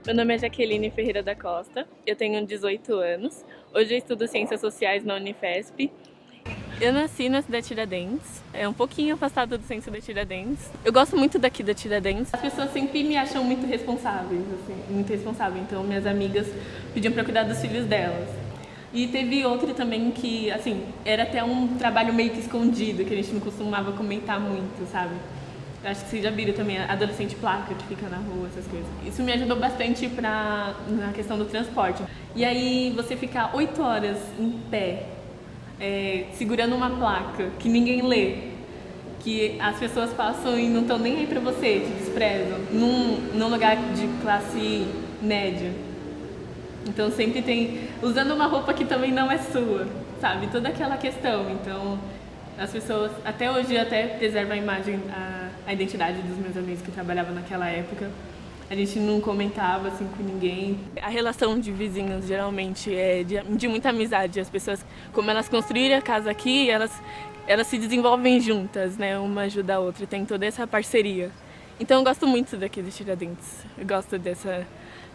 Meu nome é Jaqueline Ferreira da Costa, eu tenho 18 anos. Hoje eu estudo Ciências Sociais na Unifesp. Eu nasci na cidade de Tiradentes, é um pouquinho afastada do centro da Tiradentes. Eu gosto muito daqui da Tiradentes. As pessoas sempre me acham muito responsáveis, assim, muito responsável. Então minhas amigas pediam para cuidar dos filhos delas. E teve outra também que, assim, era até um trabalho meio que escondido, que a gente não costumava comentar muito, sabe? Eu acho que vocês já viram também a adolescente placa que fica na rua, essas coisas. Isso me ajudou bastante na questão do transporte. E aí você ficar 8 horas em pé, segurando uma placa que ninguém lê, que as pessoas passam e não estão nem aí pra você, te desprezam, num lugar de classe média. Então sempre tem, usando uma roupa que também não é sua, sabe? Toda aquela questão. Então as pessoas, até hoje, até preservam a imagem, a identidade dos meus amigos que trabalhavam naquela época. A gente não comentava assim com ninguém. A relação de vizinhos geralmente é de muita amizade. As pessoas, como elas construíram a casa aqui, elas se desenvolvem juntas, né? Uma ajuda a outra, tem toda essa parceria. Então eu gosto muito daqui de Tiradentes. Eu gosto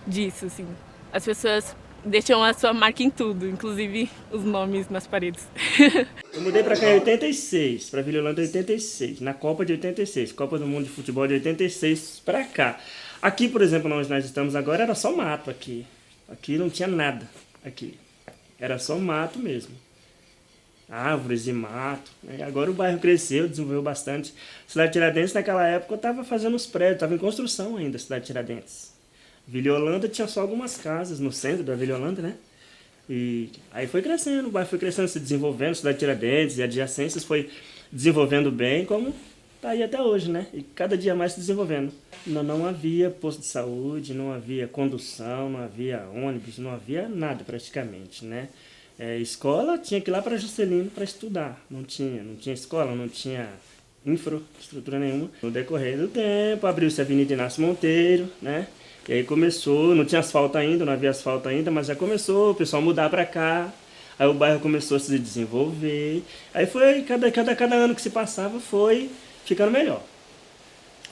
disso, assim. As pessoas deixam a sua marca em tudo, inclusive os nomes nas paredes. Eu mudei pra cá em 86, pra Vila Holanda em 86, na Copa de 86, Copa do Mundo de Futebol de 86 pra cá. Aqui, por exemplo, onde nós estamos agora, era só mato aqui. Aqui não tinha nada, aqui. Era só mato mesmo. Árvores e mato. Agora o bairro cresceu, desenvolveu bastante. Cidade Tiradentes, naquela época, estava fazendo os prédios, estava em construção ainda a Cidade Tiradentes. Vila Holanda tinha só algumas casas no centro da Vila Holanda, né? E aí foi crescendo, o bairro foi crescendo, se desenvolvendo, Cidade Tiradentes e adjacências foi desenvolvendo bem, como tá aí até hoje, né? E cada dia mais se desenvolvendo. Não havia posto de saúde, não havia condução, não havia ônibus, não havia nada praticamente, né? Escola tinha que ir lá para Juscelino para estudar, não tinha escola, não tinha infraestrutura nenhuma. No decorrer do tempo, abriu-se a Avenida Inácio Monteiro, né? E aí começou, não tinha asfalto ainda, não havia asfalto ainda, mas já começou o pessoal mudar para cá. Aí o bairro começou a se desenvolver. Aí foi, cada ano que se passava foi ficando melhor.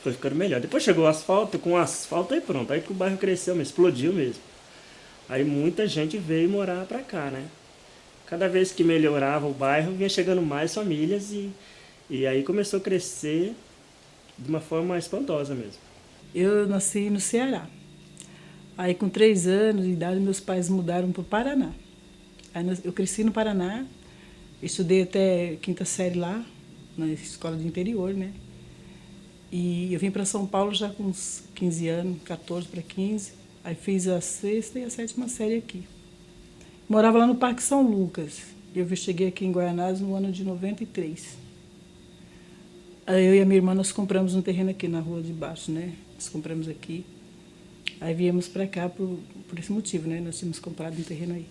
Foi ficando melhor. Depois chegou o asfalto, com o asfalto aí pronto. Aí que o bairro cresceu mesmo, explodiu mesmo. Aí muita gente veio morar para cá, né? Cada vez que melhorava o bairro, vinha chegando mais famílias e aí começou a crescer de uma forma espantosa mesmo. Eu nasci no Ceará. Aí, com 3 anos de idade, meus pais mudaram para o Paraná. Aí, eu cresci no Paraná, estudei até quinta série lá, na escola do interior, né? E eu vim para São Paulo já com uns 15 anos, 14 para 15. Aí fiz a sexta e a sétima série aqui. Morava lá no Parque São Lucas. Eu cheguei aqui em Guaianazes no ano de 93. Aí eu e a minha irmã, nós compramos um terreno aqui na rua de baixo, né? Nós compramos aqui. Aí viemos para cá por esse motivo, né? Nós tínhamos comprado um terreno aí.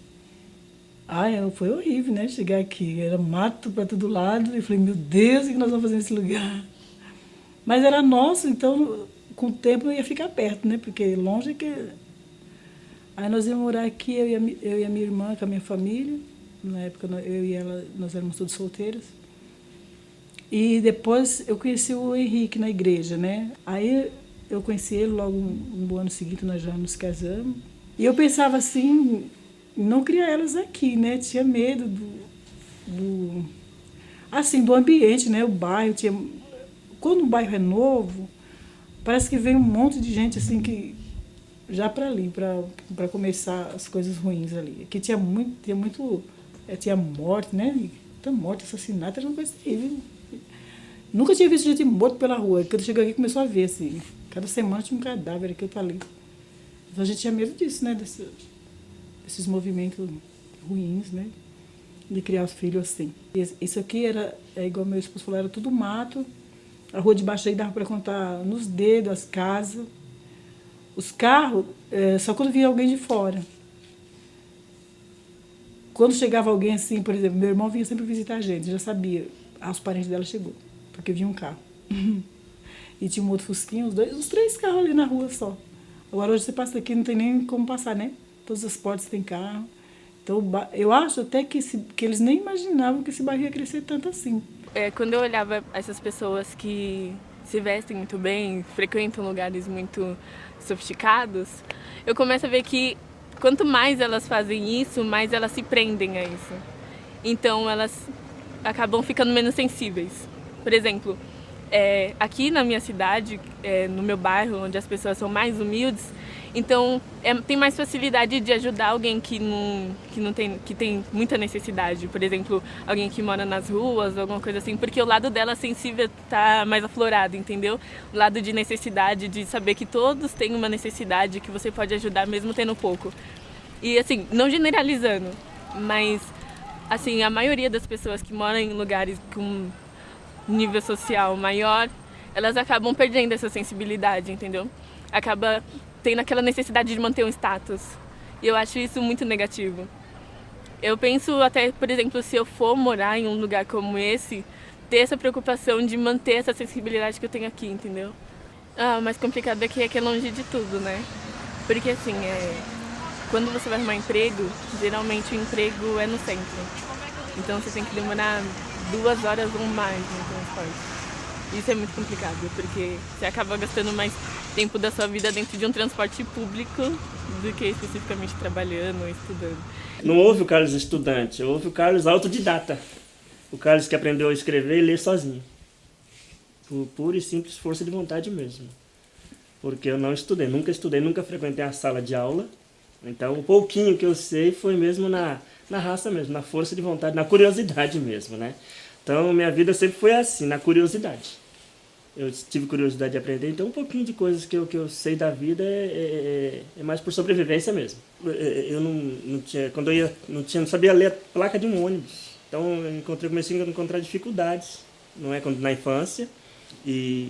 Foi horrível, né? Chegar aqui, era mato para todo lado. Eu falei, meu Deus, o que nós vamos fazer nesse lugar? Mas era nosso, então com o tempo eu ia ficar perto, né? Porque longe é que... Aí nós íamos morar aqui, eu e a minha irmã, com a minha família. Na época eu e ela, nós éramos todos solteiros. E depois eu conheci o Henrique na igreja, né? Aí eu conheci ele logo no ano seguinte, nós já nos casamos. E eu pensava assim, não criar elas aqui, né? Tinha medo do ambiente, né? O bairro tinha... Quando o bairro é novo, parece que vem um monte de gente assim que já para ali, para começar as coisas ruins ali. Aqui tinha morte, né? Muita morte, assassinato, era uma coisa terrível. Nunca tinha visto gente morto pela rua. Quando chegou aqui, começou a ver, assim. Cada semana tinha um cadáver aqui para ali. Então a gente tinha medo disso, né? Desses movimentos ruins, né? De criar os filhos assim. Isso aqui igual meu esposo falou, era tudo mato. A rua de baixo aí dava para contar nos dedos as casas. Os carros, só quando vinha alguém de fora. Quando chegava alguém assim, por exemplo, meu irmão vinha sempre visitar a gente, já sabia. Os parentes dela chegou, porque vinha um carro. E tinha um outro fusquinha, os 3 carros ali na rua só. Agora hoje você passa daqui, não tem nem como passar, né? Todas as portas têm carro. Então eu acho até que eles nem imaginavam que esse bairro ia crescer tanto assim. Quando eu olhava essas pessoas que se vestem muito bem, frequentam lugares muito sofisticados, eu começo a ver que quanto mais elas fazem isso, mais elas se prendem a isso. Então elas acabam ficando menos sensíveis. Por exemplo, aqui na minha cidade, no meu bairro, onde as pessoas são mais humildes, então tem mais facilidade de ajudar alguém que tem muita necessidade. Por exemplo, alguém que mora nas ruas, alguma coisa assim, porque o lado dela sensível está mais aflorado, entendeu? O lado de necessidade, de saber que todos têm uma necessidade, que você pode ajudar mesmo tendo pouco. E assim, não generalizando, mas assim, a maioria das pessoas que moram em lugares com nível social maior, elas acabam perdendo essa sensibilidade, entendeu? Acaba tendo aquela necessidade de manter um status. E eu acho isso muito negativo. Eu penso até, por exemplo, se eu for morar em um lugar como esse, ter essa preocupação de manter essa sensibilidade que eu tenho aqui, entendeu? O mais complicado aqui é que é longe de tudo, né? Porque assim, quando você vai arrumar emprego, geralmente o emprego é no centro. Então você tem que demorar 2 horas ou mais no transporte. Isso é muito complicado, porque você acaba gastando mais tempo da sua vida dentro de um transporte público do que especificamente trabalhando ou estudando. Não houve o Carlos estudante, houve o Carlos autodidata. O Carlos que aprendeu a escrever e ler sozinho. Por pura e simples força de vontade mesmo. Porque eu não estudei, nunca frequentei a sala de aula. Então o pouquinho que eu sei foi mesmo na raça mesmo, na força de vontade, na curiosidade mesmo, né? Então minha vida sempre foi assim, na curiosidade. Eu tive curiosidade de aprender, então um pouquinho de coisas que eu sei da vida é mais por sobrevivência mesmo. Eu não tinha, quando eu ia, não sabia ler a placa de um ônibus. Então eu comecei a encontrar dificuldades, não é, na infância. E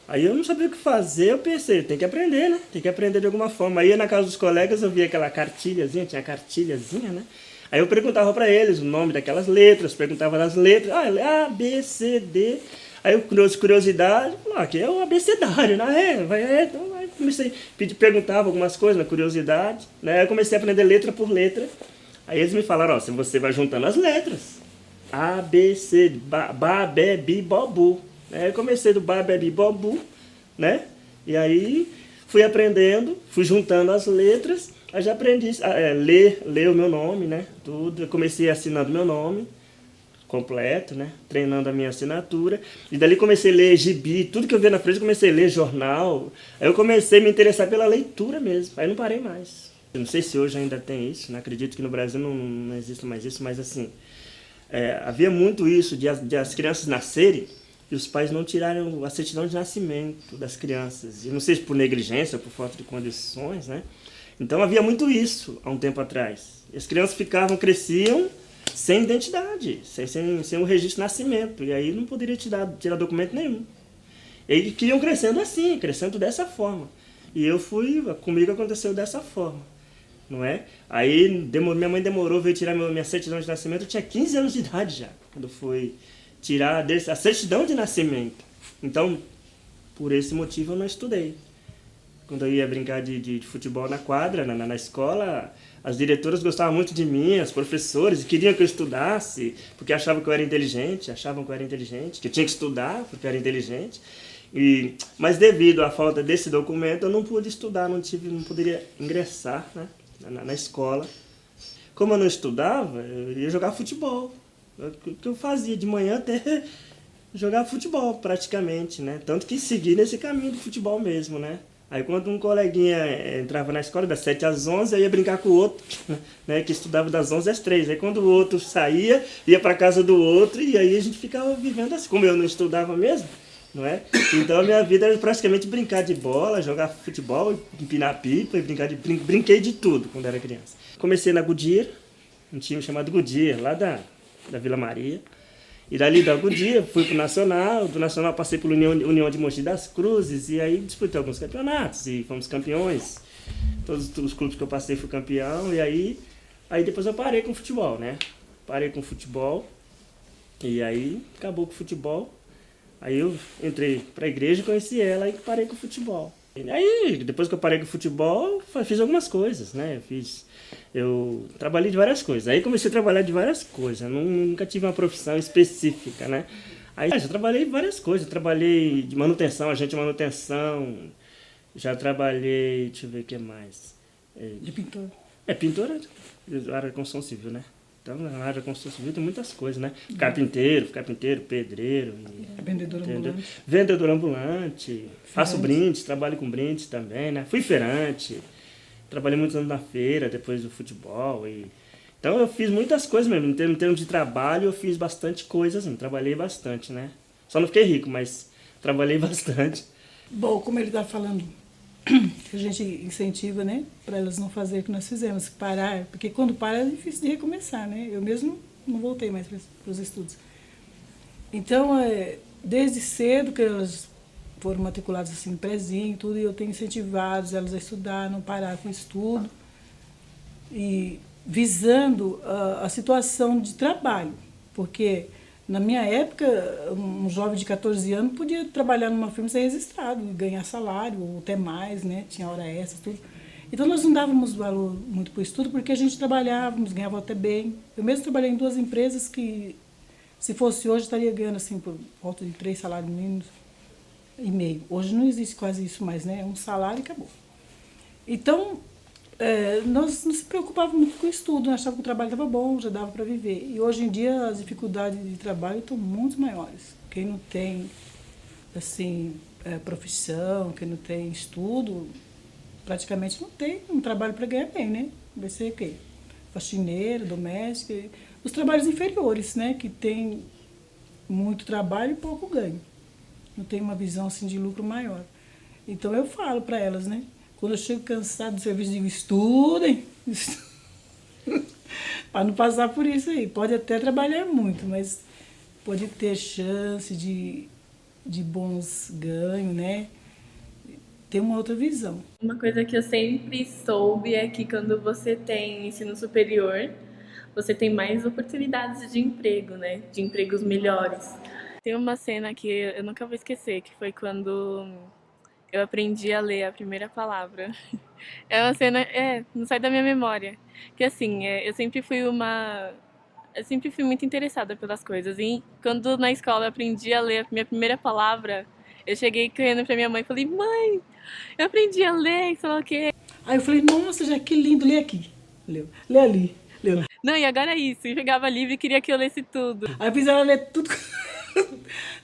aí eu não sabia o que fazer, eu pensei, tem que aprender, né? Tem que aprender de alguma forma. Aí ia na casa dos colegas, eu via aquela cartilhazinha, tinha cartilhazinha, né? Aí eu perguntava para eles o nome daquelas letras, perguntava das letras, A, B, C, D. Aí eu, curiosidade, aqui é o abecedário, né? Então aí comecei, perguntava algumas coisas na curiosidade, né? Aí eu comecei a aprender letra por letra. Aí eles me falaram, se você vai juntando as letras, A, B, C, Ba, Bé, Bi, Bobu. Aí eu comecei do Ba, Bé, Bi, Bobu, né? E aí fui aprendendo, fui juntando as letras, aí já aprendi a ler o meu nome, né? Tudo, eu comecei assinando meu nome completo, né? Treinando a minha assinatura. E dali comecei a ler gibi, tudo que eu via na frente, comecei a ler jornal. Aí eu comecei a me interessar pela leitura mesmo. Aí não parei mais. Eu não sei se hoje ainda tem isso, né? Acredito que no Brasil não existe mais isso, mas assim, havia muito isso de as crianças nascerem e os pais não tirarem a certidão de nascimento das crianças. E não sei se por negligência ou por falta de condições, né? Então havia muito isso há um tempo atrás. E as crianças cresciam sem identidade, sem um registro de nascimento. E aí não poderia tirar documento nenhum. E aí que crescendo assim, crescendo dessa forma. E comigo aconteceu dessa forma, não é? Aí minha mãe veio tirar minha certidão de nascimento, eu tinha 15 anos de idade já, quando foi tirar a certidão de nascimento. Então, por esse motivo eu não estudei. Quando eu ia brincar de futebol na quadra, na escola, as diretoras gostavam muito de mim, os professores, queriam que eu estudasse, porque achavam que eu era inteligente, que eu tinha que estudar porque eu era inteligente. Mas devido à falta desse documento, eu não pude estudar, não poderia ingressar, né, na escola. Como eu não estudava, eu ia jogar futebol. O que eu fazia de manhã até jogar futebol, praticamente, né? Tanto que segui nesse caminho do futebol mesmo, né? Aí quando um coleguinha entrava na escola das 7 às 11, eu ia brincar com o outro, né, que estudava das 11 às 3. Aí quando o outro saía, ia para casa do outro e aí a gente ficava vivendo assim. Como eu não estudava mesmo, não é? Então a minha vida era praticamente brincar de bola, jogar futebol, empinar pipa e brinquei de tudo quando era criança. Comecei na Goodyear, um time chamado Goodyear, lá da Vila Maria. E dali da Goodyear fui pro Nacional, do Nacional passei pela União de Mogi das Cruzes e aí disputei alguns campeonatos e fomos campeões. Todos os clubes que eu passei fui campeão e aí depois eu parei com o futebol, né? Parei com o futebol e aí acabou com o futebol. Aí eu entrei pra igreja e conheci ela e parei com o futebol. E aí, depois que eu parei com o futebol, fiz algumas coisas, né? Eu trabalhei de várias coisas. Aí comecei a trabalhar de várias coisas. Nunca tive uma profissão específica, né? Aí já trabalhei várias coisas. Eu trabalhei de manutenção, agente de manutenção. Já trabalhei, deixa eu ver o que mais. De pintor. Pintora, área de construção civil, né? Então, na área de construção civil tem muitas coisas, né? Carpinteiro, pedreiro. Vendedor ambulante. Vendedor ambulante. Faço brindes, trabalho com brindes também, né? Fui feirante. Trabalhei muitos anos na feira, depois do futebol. Então, eu fiz muitas coisas mesmo. Em termos de trabalho, eu fiz bastante coisa, assim. Trabalhei bastante, né? Só não fiquei rico, mas trabalhei bastante. Bom, como ele está falando, que a gente incentiva, né, para elas não fazerem o que nós fizemos, parar, porque quando para é difícil de recomeçar, né? Eu mesmo não voltei mais para os estudos. Então, desde cedo que elas foram matriculadas assim, prezinho, tudo, e eu tenho incentivado elas a estudar, não parar com o estudo, e visando a situação de trabalho, porque na minha época, um jovem de 14 anos podia trabalhar numa firma sem registrado, ganhar salário, ou até mais, né? Tinha hora extra, tudo. Então, nós não dávamos valor muito para o estudo, porque a gente trabalhávamos, ganhava até bem. Eu mesmo trabalhei em 2 empresas que, se fosse hoje, estaria ganhando assim, por volta de 3 salários mínimos e meio. Hoje não existe quase isso mais, né? É um salário e acabou. Então, nós não se preocupávamos muito com o estudo, nós achávamos que o trabalho estava bom, já dava para viver. E hoje em dia as dificuldades de trabalho estão muito maiores. Quem não tem assim, profissão, quem não tem estudo, praticamente não tem um trabalho para ganhar bem, né? Vai ser o quê? Faxineira, doméstica, os trabalhos inferiores, né? Que tem muito trabalho e pouco ganho. Não tem uma visão assim de lucro maior. Então eu falo para elas, né? Quando eu chego cansado do serviço, digo, estudem. Para não passar por isso aí. Pode até trabalhar muito, mas pode ter chance de bons ganhos, né? Ter uma outra visão. Uma coisa que eu sempre soube é que quando você tem ensino superior, você tem mais oportunidades de emprego, né? De empregos melhores. Tem uma cena que eu nunca vou esquecer, que foi quando eu aprendi a ler a primeira palavra. É uma cena, não sai da minha memória. Que assim, eu sempre fui muito interessada pelas coisas. E quando na escola eu aprendi a ler a minha primeira palavra, eu cheguei correndo pra minha mãe e falei, mãe, eu aprendi a ler, sei lá o quê. Aí eu falei, nossa, já que lindo, lê aqui. Leu. Lê ali. Leu lá. Não, e agora é isso. Eu pegava livro e queria que eu lesse tudo. Aí eu fiz ela ler tudo,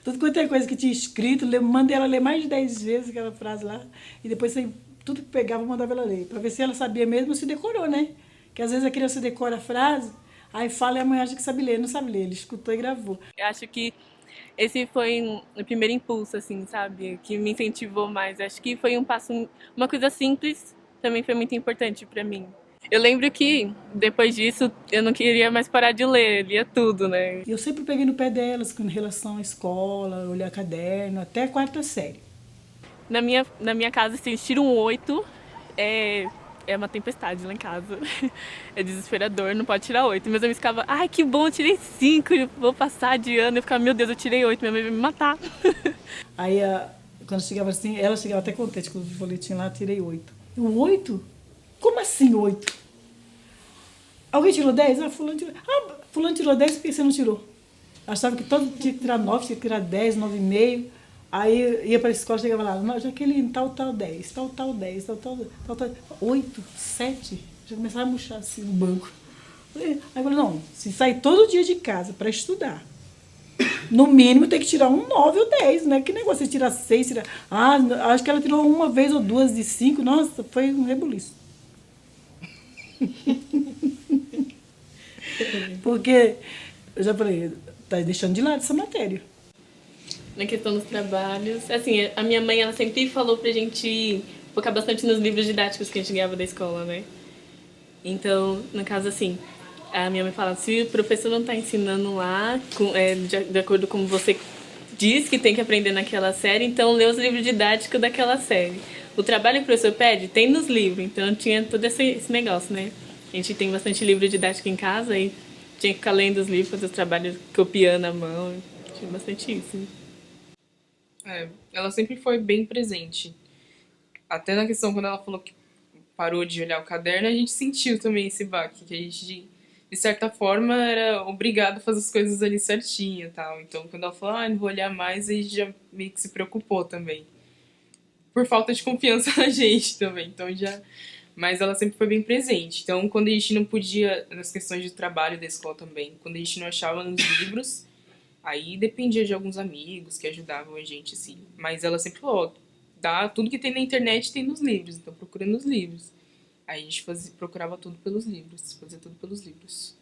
tudo quanto é coisa que tinha escrito, mandei ela ler mais de 10 vezes aquela frase lá, e depois tudo que pegava eu mandava ela ler, para ver se ela sabia mesmo ou se decorou, né? Que às vezes a criança decora a frase, aí fala e a mãe acha que sabe ler, não sabe ler, ele escutou e gravou. Eu acho que esse foi o primeiro impulso, assim, sabe? Que me incentivou mais. Acho que foi um passo, uma coisa simples, também foi muito importante para mim. Eu lembro que, depois disso, eu não queria mais parar de ler, eu lia tudo, né? E eu sempre peguei no pé delas com relação à escola, olhar caderno, até a 4ª série. Na minha casa, se eles tiram 8, é uma tempestade lá em casa. É desesperador, não pode tirar 8. Meus amigos ficavam, ai, que bom, eu tirei 5, eu vou passar de ano. Eu ficava, meu Deus, eu tirei 8, minha mãe vai me matar. Aí, quando chegava assim, ela chegava até contente com o boletim lá, tirei 8. Eu, 8? Como assim 8? Alguém tirou 10? Fulano tirou 10, por que você não tirou? Achava que todo tinha que tirar 9, tinha que tirar 10, 9,5. Aí ia para a escola, chegava lá, Jaqueline, tal 10, tal 10, tal 8, 7. Já começava a murchar assim no banco. Aí eu falei, não, se sair todo dia de casa para estudar, no mínimo tem que tirar um 9 ou 10, né? Que negócio, você tira 6, tira... acho que ela tirou uma vez ou duas de 5, nossa, foi um rebuliço. Porque, eu já falei, tá deixando de lado essa matéria. Na questão dos trabalhos, assim, a minha mãe, ela sempre falou pra gente focar bastante nos livros didáticos que a gente ganhava da escola, né? Então, no caso, assim, a minha mãe fala, se o professor não tá ensinando lá, de acordo com você diz que tem que aprender naquela série, então lê os livros didáticos daquela série. O trabalho que o professor pede tem nos livros, então tinha todo esse negócio, né? A gente tem bastante livro didático em casa e tinha que ficar lendo os livros, fazer os trabalhos copiando à mão, tinha bastante isso. Ela sempre foi bem presente. Até na questão, quando ela falou que parou de olhar o caderno, a gente sentiu também esse baque, que a gente de certa forma, era obrigado a fazer as coisas ali certinho e tal. Então, quando ela falou, não vou olhar mais, aí já meio que se preocupou também. Por falta de confiança na gente também. Então, já... Mas ela sempre foi bem presente. Então, quando a gente não podia, nas questões de trabalho da escola também, quando a gente não achava nos livros, aí dependia de alguns amigos que ajudavam a gente, assim. Mas ela sempre falou, dá tudo que tem na internet tem nos livros, então procura nos livros. Aí a gente procurava tudo pelos livros, fazia tudo pelos livros.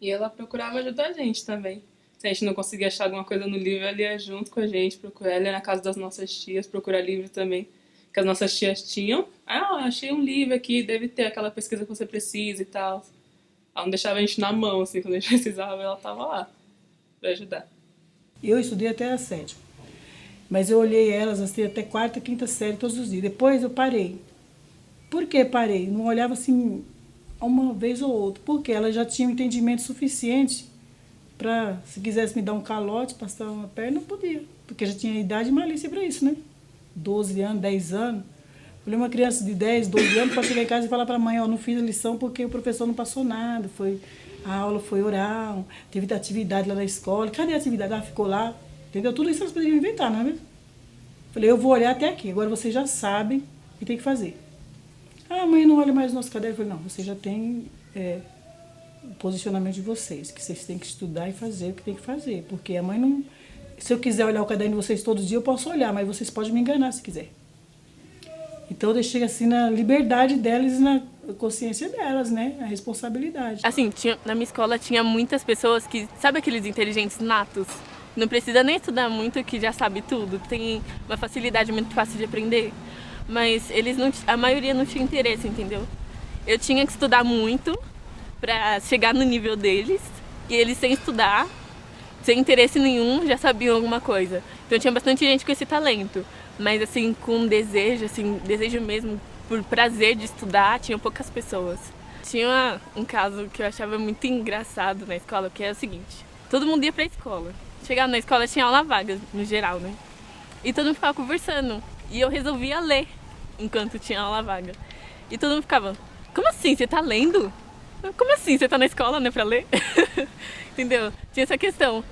E ela procurava ajudar a gente também. Se a gente não conseguia achar alguma coisa no livro, ela ia junto com a gente procurar. Ela ia na casa das nossas tias procurar livro também. Que as nossas tias tinham. Achei um livro aqui, deve ter aquela pesquisa que você precisa e tal. Ela não deixava a gente na mão, assim, quando a gente precisava, ela tava lá pra ajudar. Eu estudei até a 7ª. Mas eu olhei elas assim, até 4ª, 5ª série todos os dias. Depois eu parei. Por que parei? Não olhava assim uma vez ou outra. Porque elas já tinham entendimento suficiente para, se quisesse me dar um calote, passar uma perna, não podia. Porque já tinha idade e malícia para isso, né? 12 anos, 10 anos. Olhei uma criança de 10, 12 anos para chegar em casa e falar para a mãe, não fiz a lição porque o professor não passou nada. A aula foi oral, teve atividade lá na escola. Cadê a atividade? Ficou lá. Entendeu? Tudo isso elas poderiam inventar, não é mesmo? Falei, eu vou olhar até aqui. Agora vocês já sabem o que tem que fazer. Mãe, não olha mais o nosso caderno. Eu falei, não, você já tem o posicionamento de vocês, que vocês têm que estudar e fazer o que tem que fazer. Porque a mãe não... Se eu quiser olhar o caderno de vocês todos os dias, eu posso olhar, mas vocês podem me enganar se quiser. Então eu deixei assim na liberdade delas e na consciência delas, né? A responsabilidade. Assim, na minha escola tinha muitas pessoas que, sabe aqueles inteligentes natos? Não precisa nem estudar muito que já sabe tudo, tem uma facilidade muito fácil de aprender. Mas a maioria não tinha interesse, entendeu? Eu tinha que estudar muito pra chegar no nível deles, e eles sem estudar, sem interesse nenhum, já sabiam alguma coisa. Então tinha bastante gente com esse talento, mas assim, com desejo, assim, desejo mesmo, por prazer de estudar, tinha poucas pessoas. Tinha um caso que eu achava muito engraçado na escola, que é o seguinte, todo mundo ia pra escola. Chegava na escola, tinha aula vaga, no geral, né? E todo mundo ficava conversando, e eu resolvia ler enquanto tinha aula vaga. E todo mundo ficava, como assim, você tá lendo? Como assim, você tá na escola, né, pra ler? Entendeu? Tinha essa questão.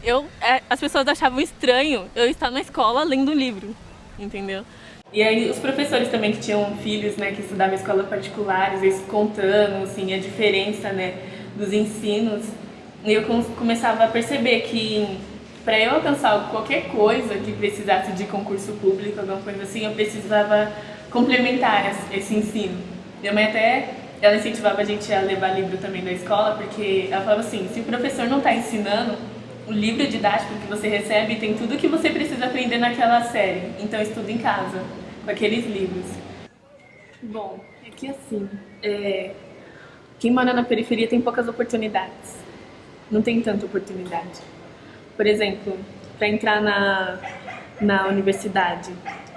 As pessoas achavam estranho eu estar na escola lendo um livro, entendeu? E aí os professores também que tinham filhos, né, que estudavam em escolas particulares, eles contando, assim, a diferença, né, dos ensinos. E eu começava a perceber que para eu alcançar qualquer coisa que precisasse de concurso público, alguma coisa assim, eu precisava complementar esse ensino. Minha mãe ela incentivava a gente a levar livro também da escola, porque ela falava assim, se o professor não está ensinando, o livro didático que você recebe tem tudo que você precisa aprender naquela série, então estuda em casa, com aqueles livros. Bom, é que assim, quem mora na periferia tem poucas oportunidades, não tem tanta oportunidade. Por exemplo, para entrar na universidade,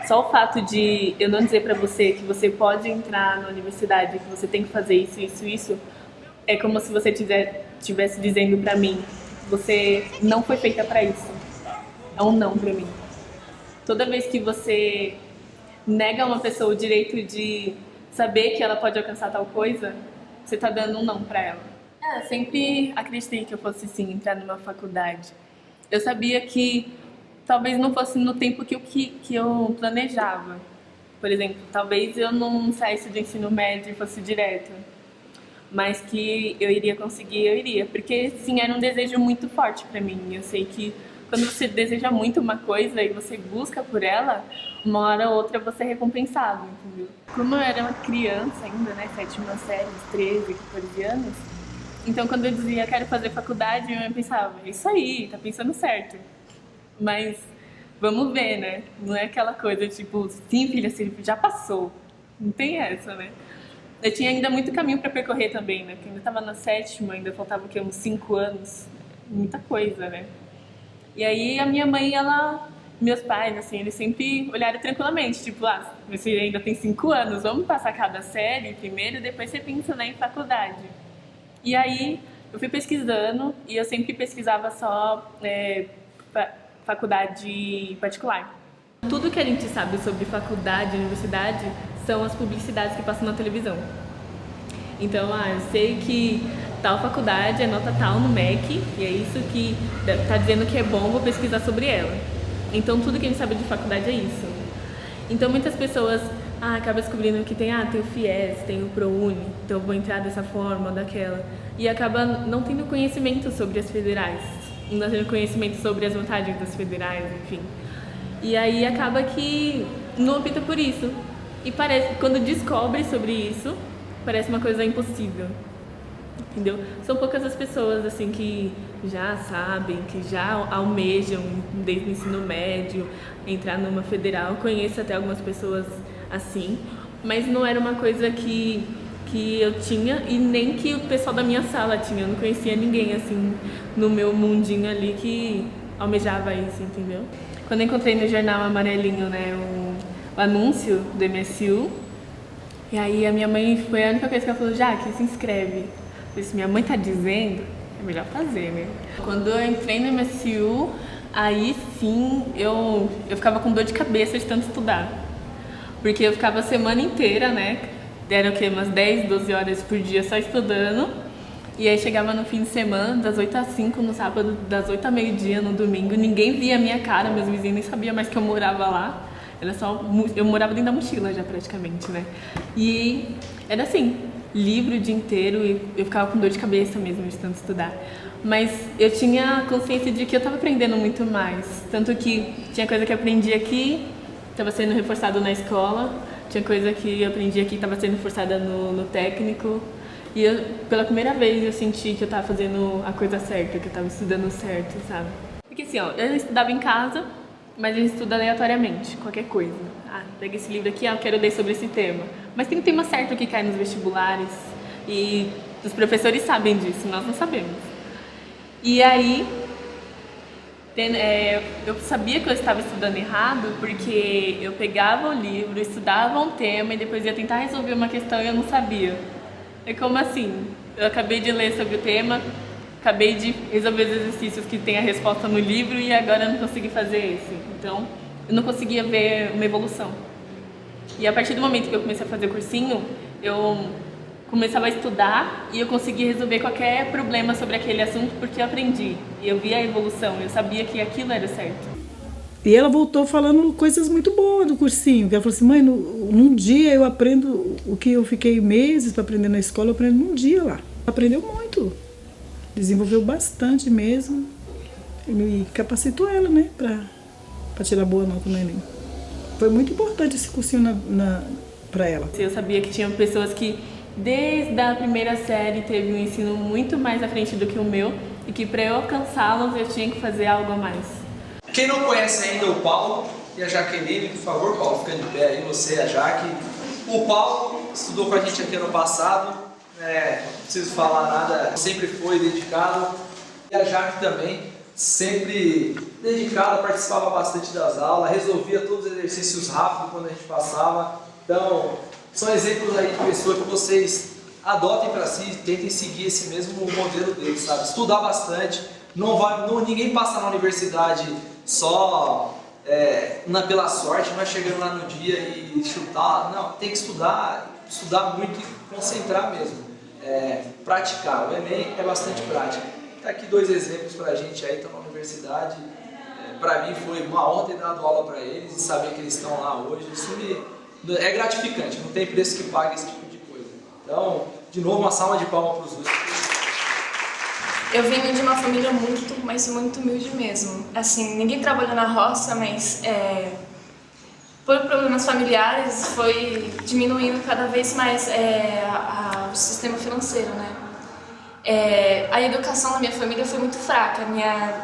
só o fato de eu não dizer para você que você pode entrar na universidade, que você tem que fazer isso, é como se você estivesse dizendo para mim, você não foi feita para isso. É um não para mim. Toda vez que você nega a uma pessoa o direito de saber que ela pode alcançar tal coisa, você tá dando um não para ela. Sempre acreditei que eu fosse sim entrar numa faculdade. Eu sabia que talvez não fosse no tempo que eu planejava. Por exemplo, talvez eu não saísse do ensino médio e fosse direto. Mas que eu iria conseguir, eu iria. Porque, sim, era um desejo muito forte pra mim. Eu sei que quando você deseja muito uma coisa e você busca por ela, uma hora ou outra você é recompensado, entendeu? Como eu era uma criança ainda, né, 7ª série, 13, 14 anos, então quando eu dizia quero fazer faculdade, eu pensava, isso aí, tá pensando certo. Mas vamos ver, né? Não é aquela coisa tipo, sim, filha, você já passou. Não tem essa, né? Eu tinha ainda muito caminho para percorrer também, né? Porque ainda estava na 7ª, ainda faltava uns 5 anos. Muita coisa, né? E aí a minha mãe, meus pais, assim, eles sempre olharam tranquilamente. Tipo, você ainda tem 5 anos, vamos passar cada série primeiro, depois você pensa, né, em faculdade. E aí eu fui pesquisando e eu sempre pesquisava só faculdade particular. Tudo que a gente sabe sobre faculdade, universidade, são as publicidades que passam na televisão. Então, eu sei que tal faculdade é nota tal no MEC, e é isso que tá dizendo que é bom, vou pesquisar sobre ela. Então tudo que a gente sabe de faculdade é isso. Então muitas pessoas acabam descobrindo que tem o FIES, tem o ProUni, então eu vou entrar dessa forma ou daquela. E acaba não tendo conhecimento sobre as federais, não tendo conhecimento sobre as vantagens das federais, enfim. E aí acaba que não opta por isso. E parece, quando descobre sobre isso, parece uma coisa impossível. Entendeu? São poucas as pessoas assim que já sabem, que já almejam desde o ensino médio entrar numa federal. Conheço até algumas pessoas assim, mas não era uma coisa que eu tinha e nem que o pessoal da minha sala tinha. Eu não conhecia ninguém assim no meu mundinho ali que almejava isso, entendeu? Quando eu encontrei no jornal amarelinho, né, o anúncio do MSU, e aí a minha mãe foi a única coisa que ela falou: Jaque, se inscreve. Eu disse, minha mãe tá dizendo, é melhor fazer, né? Quando eu entrei no MSU, aí sim eu ficava com dor de cabeça de tanto estudar. Porque eu ficava a semana inteira, né? Era o quê? Umas 10, 12 horas por dia só estudando. E aí chegava no fim de semana, das 8 às 5 no sábado, das 8 ao meio-dia no domingo. Ninguém via a minha cara, meus vizinhos nem sabiam mais que eu morava lá. Era só, eu morava dentro da mochila já praticamente, né? E era assim, livro o dia inteiro e eu ficava com dor de cabeça mesmo de tanto estudar. Mas eu tinha consciência de que eu estava aprendendo muito mais. Tanto que tinha coisa que eu aprendi aqui, estava sendo reforçado na escola. Tinha coisa que eu aprendi aqui, estava sendo reforçada no técnico. E eu, pela primeira vez eu senti que eu estava fazendo a coisa certa, que eu estava estudando certo, sabe? Porque assim, eu estudava em casa, mas eu estudo aleatoriamente, qualquer coisa. Pega esse livro aqui, eu quero ler sobre esse tema. Mas tem um tema certo que cai nos vestibulares e os professores sabem disso, nós não sabemos. E aí, eu sabia que eu estava estudando errado porque eu pegava o livro, estudava um tema e depois ia tentar resolver uma questão e eu não sabia. É como assim? Eu acabei de ler sobre o tema, acabei de resolver os exercícios que tem a resposta no livro e agora eu não consegui fazer esse. Então, eu não conseguia ver uma evolução. E a partir do momento que eu comecei a fazer cursinho, eu começava a estudar e eu conseguia resolver qualquer problema sobre aquele assunto porque eu aprendi. E eu via a evolução, eu sabia que aquilo era certo. E ela voltou falando coisas muito boas do cursinho. Ela falou assim, mãe, num dia eu aprendo o que eu fiquei meses para aprender na escola, eu aprendo num dia lá. Aprendeu muito, desenvolveu bastante mesmo. E capacitou ela, né, para tirar boa nota no Enem. Foi muito importante esse cursinho para ela. Eu sabia que tinha pessoas que desde a primeira série teve um ensino muito mais à frente do que o meu e que para eu alcançá-los eu tinha que fazer algo a mais. Quem não conhece ainda o Paulo e a Jaqueline, por favor, Paulo, fica de pé aí, você e a Jaque. O Paulo estudou com a gente aqui ano passado, não preciso falar nada, sempre foi dedicado. E a Jaque também, sempre dedicada, participava bastante das aulas, resolvia todos os exercícios rápido quando a gente passava. Então, são exemplos aí de pessoas que vocês adotem para si, tentem seguir esse mesmo modelo deles, sabe? Estudar bastante, ninguém passa na universidade só pela sorte, não é chegando lá no dia e chutar, não, tem que estudar muito e concentrar mesmo, praticar. O Enem é bastante prática. Tá aqui 2 exemplos pra gente aí, estão na universidade. Para mim foi uma honra ter dado aula para eles e saber que eles estão lá hoje. Isso é gratificante, não tem preço que pague esse tipo de coisa. Então, de novo, uma salva de palmas para os dois. Eu venho de uma família muito humilde mesmo. Assim, ninguém trabalhou na roça, mas por problemas familiares foi diminuindo cada vez mais o sistema financeiro, né? A educação na minha família foi muito fraca.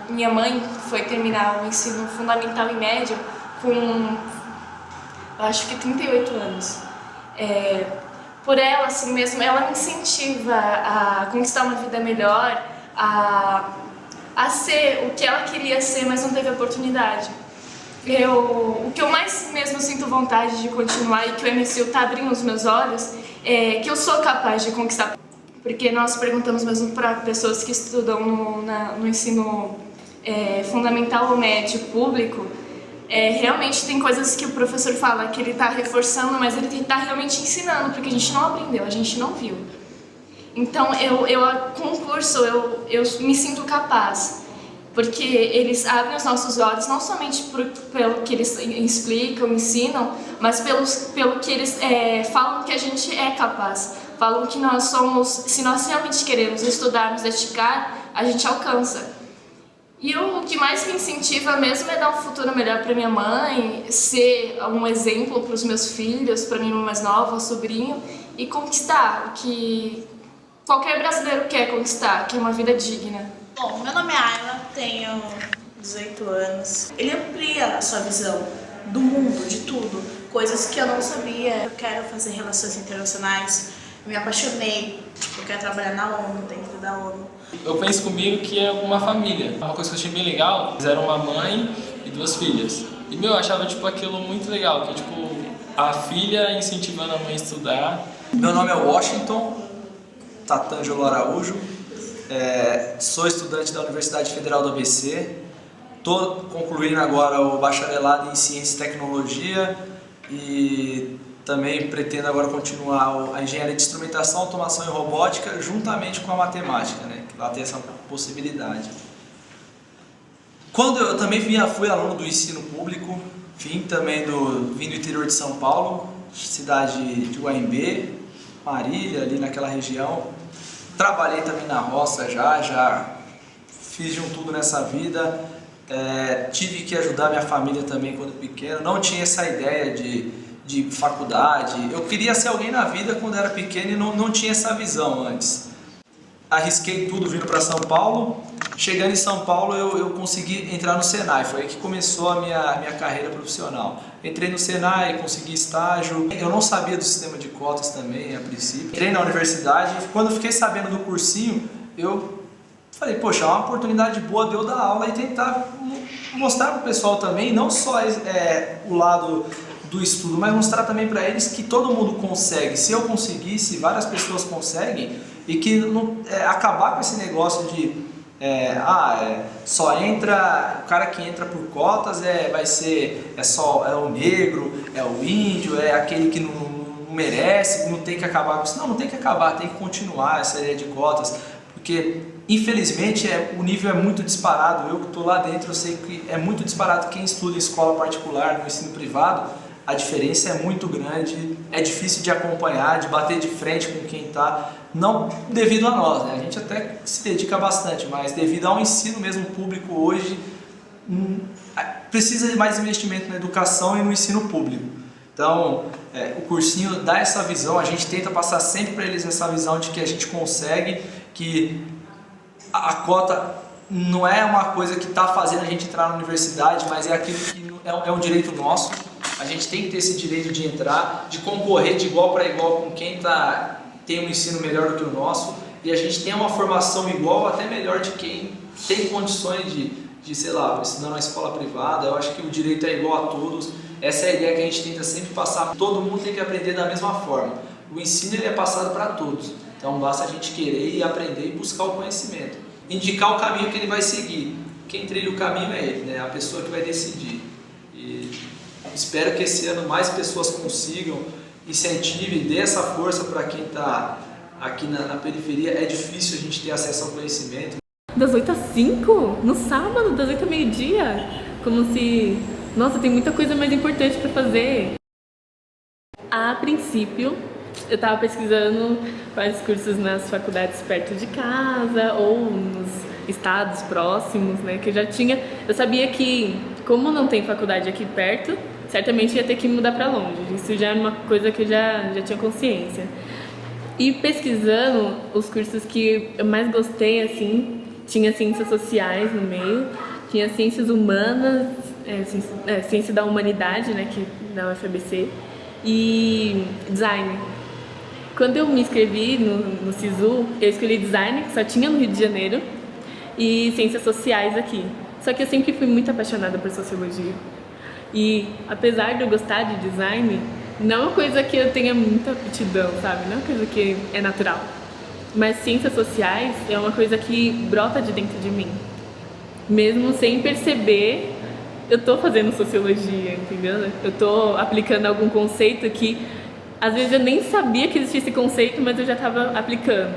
Minha mãe foi terminar o ensino fundamental e médio com, acho que 38 anos. Por ela, assim mesmo, ela me incentiva a conquistar uma vida melhor, a ser o que ela queria ser, mas não teve oportunidade. O que eu mais mesmo sinto vontade de continuar e que o MSU está abrindo os meus olhos é que eu sou capaz de conquistar. Porque nós perguntamos mesmo para pessoas que estudam no ensino fundamental ou médio público, realmente tem coisas que o professor fala que ele está reforçando, mas ele está realmente ensinando, porque a gente não aprendeu, a gente não viu. Então, com o curso, eu me sinto capaz, porque eles abrem os nossos olhos, não somente pelo que eles explicam, ensinam, mas pelo que eles falam que a gente é capaz. Falam que nós somos, se nós realmente queremos estudar, nos dedicar, a gente alcança. E o que mais me incentiva mesmo é dar um futuro melhor para minha mãe, ser um exemplo para os meus filhos, para minha irmã mais nova, sobrinho, e conquistar o que qualquer brasileiro quer conquistar, que é uma vida digna. Bom, meu nome é Ayla, tenho 18 anos. Ele amplia a sua visão do mundo, de tudo, coisas que eu não sabia. Eu quero fazer relações internacionais, me apaixonei, eu quero trabalhar na ONU, dentro da ONU. Eu penso comigo que é uma família. Uma coisa que eu achei bem legal, eles eram uma mãe e 2 filhas. E eu achava aquilo muito legal, que a filha incentivando a mãe a estudar. Meu nome é Washington Tatângelo Araújo, sou estudante da Universidade Federal do ABC, estou concluindo agora o bacharelado em Ciência e Tecnologia e também pretendo agora continuar a Engenharia de Instrumentação, Automação e Robótica juntamente com a Matemática, né? Que lá tem essa possibilidade. Quando eu também fui aluno do ensino público, vim do interior de São Paulo, cidade de Guaimbê, Marília, ali naquela região. Trabalhei também na roça já fiz de um tudo nessa vida. Tive que ajudar minha família também quando pequeno. Não tinha essa ideia de faculdade. Eu queria ser alguém na vida quando era pequeno e não tinha essa visão antes. Arrisquei tudo vindo para São Paulo. Chegando em São Paulo eu consegui entrar no Senai, foi aí que começou a minha carreira profissional. Entrei no Senai, consegui estágio, eu não sabia do sistema de cotas também a princípio. Entrei na universidade e quando fiquei sabendo do cursinho, eu falei, poxa, é uma oportunidade boa de eu dar aula e tentar mostrar para o pessoal também, não só o lado do estudo, mas mostrar também para eles que todo mundo consegue. Se eu conseguisse, várias pessoas conseguem e que acabar com esse negócio de só entra, o cara que entra por cotas é o negro, é o índio, é aquele que não merece, não tem que acabar com isso. Não tem que acabar, tem que continuar essa ideia de cotas, porque infelizmente o nível é muito disparado. Eu que estou lá dentro, eu sei que é muito disparado. Quem estuda em escola particular, no ensino privado, a diferença é muito grande, é difícil de acompanhar, de bater de frente com quem está, não devido a nós, né? A gente até se dedica bastante, mas devido ao ensino mesmo público hoje, precisa de mais investimento na educação e no ensino público. Então, o cursinho dá essa visão, a gente tenta passar sempre para eles essa visão de que a gente consegue, que a cota não é uma coisa que está fazendo a gente entrar na universidade, mas é aquilo que é um direito nosso. A gente tem que ter esse direito de entrar, de concorrer de igual para igual com quem tem um ensino melhor do que o nosso, e a gente tem uma formação igual, até melhor de quem tem condições de sei lá, estudar numa escola privada. Eu acho que o direito é igual a todos. Essa é a ideia que a gente tenta sempre passar. Todo mundo tem que aprender da mesma forma. O ensino ele é passado para todos, então basta a gente querer e aprender e buscar o conhecimento. Indicar o caminho que ele vai seguir. Quem trilha o caminho é ele, né? A pessoa que vai decidir. E espero que esse ano mais pessoas consigam, incentive, dê essa força para quem está aqui na periferia. É difícil a gente ter acesso ao conhecimento. Das 8 às 5? No sábado, das 8 ao meio-dia? Como se... Nossa, tem muita coisa mais importante para fazer. A princípio, eu estava pesquisando quais cursos nas faculdades perto de casa ou nos estados próximos, né? Que eu sabia que, como não tem faculdade aqui perto, certamente ia ter que mudar para longe. Isso já era uma coisa que eu já tinha consciência. E pesquisando os cursos que eu mais gostei, assim, tinha ciências sociais no meio, tinha ciências humanas, ciência da humanidade, né, que na UFABC, e design. Quando eu me inscrevi no SISU, eu escolhi design, que só tinha no Rio de Janeiro, e ciências sociais aqui. Só que eu sempre fui muito apaixonada por sociologia. E apesar de eu gostar de design, não é uma coisa que eu tenha muita aptidão, sabe? Não é uma coisa que é natural. Mas ciências sociais é uma coisa que brota de dentro de mim. Mesmo sem perceber, eu tô fazendo sociologia, entendeu? Eu tô aplicando algum conceito que às vezes eu nem sabia que existia esse conceito, mas eu já estava aplicando.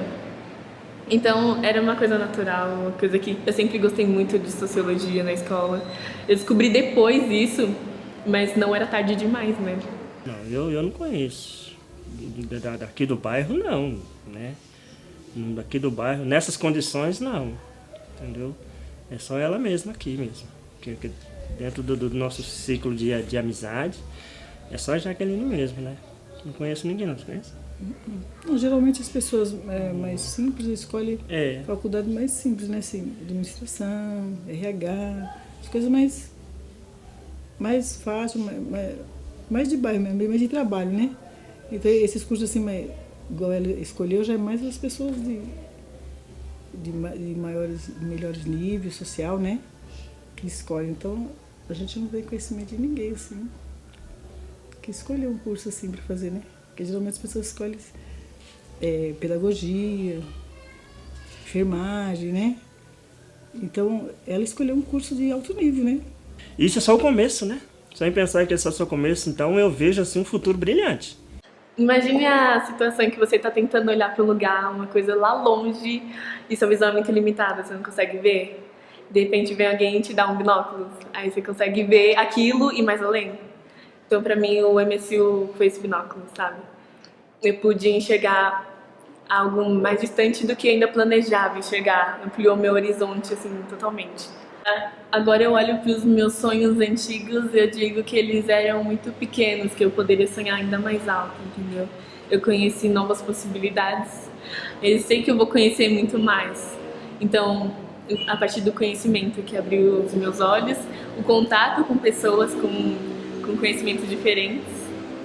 Então, era uma coisa natural, uma coisa que eu sempre gostei muito de sociologia na escola. Eu descobri depois isso, mas não era tarde demais, né? Não, eu não conheço. Daqui do bairro, não, né? Daqui do bairro, nessas condições, não, entendeu? É só ela mesma aqui mesmo. Que dentro do nosso ciclo de amizade, é só a Jaqueline mesmo, né? Não conheço ninguém, não conhece? Não, geralmente as pessoas mais simples escolhem faculdade mais simples, né? Assim, administração, RH, as coisas mais fáceis, mais de bairro mesmo, mais de trabalho, né? Então esses cursos assim, igual ela escolheu, já é mais as pessoas de melhores níveis social, né? Que escolhem. Então a gente não tem conhecimento de ninguém assim que escolheu um curso assim para fazer, né? Porque geralmente as pessoas escolhem pedagogia, enfermagem, né? Então, ela escolheu um curso de alto nível, né? Isso é só o começo, né? Só em pensar que esse é só o começo, então eu vejo assim um futuro brilhante. Imagine a situação em que você está tentando olhar para um lugar, uma coisa lá longe, e sua visão é muito limitada, você não consegue ver. De repente vem alguém e te dá um binóculo, aí você consegue ver aquilo e mais além. Então, para mim, o MSU foi esse binóculo, sabe? Eu pude enxergar algo mais distante do que ainda planejava enxergar. Ampliou meu horizonte, assim, totalmente. Agora eu olho para os meus sonhos antigos e eu digo que eles eram muito pequenos, que eu poderia sonhar ainda mais alto, entendeu? Eu conheci novas possibilidades. Eu sei que eu vou conhecer muito mais. Então, a partir do conhecimento que abriu os meus olhos, o contato com pessoas com conhecimentos diferentes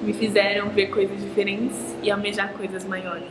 me fizeram ver coisas diferentes e almejar coisas maiores.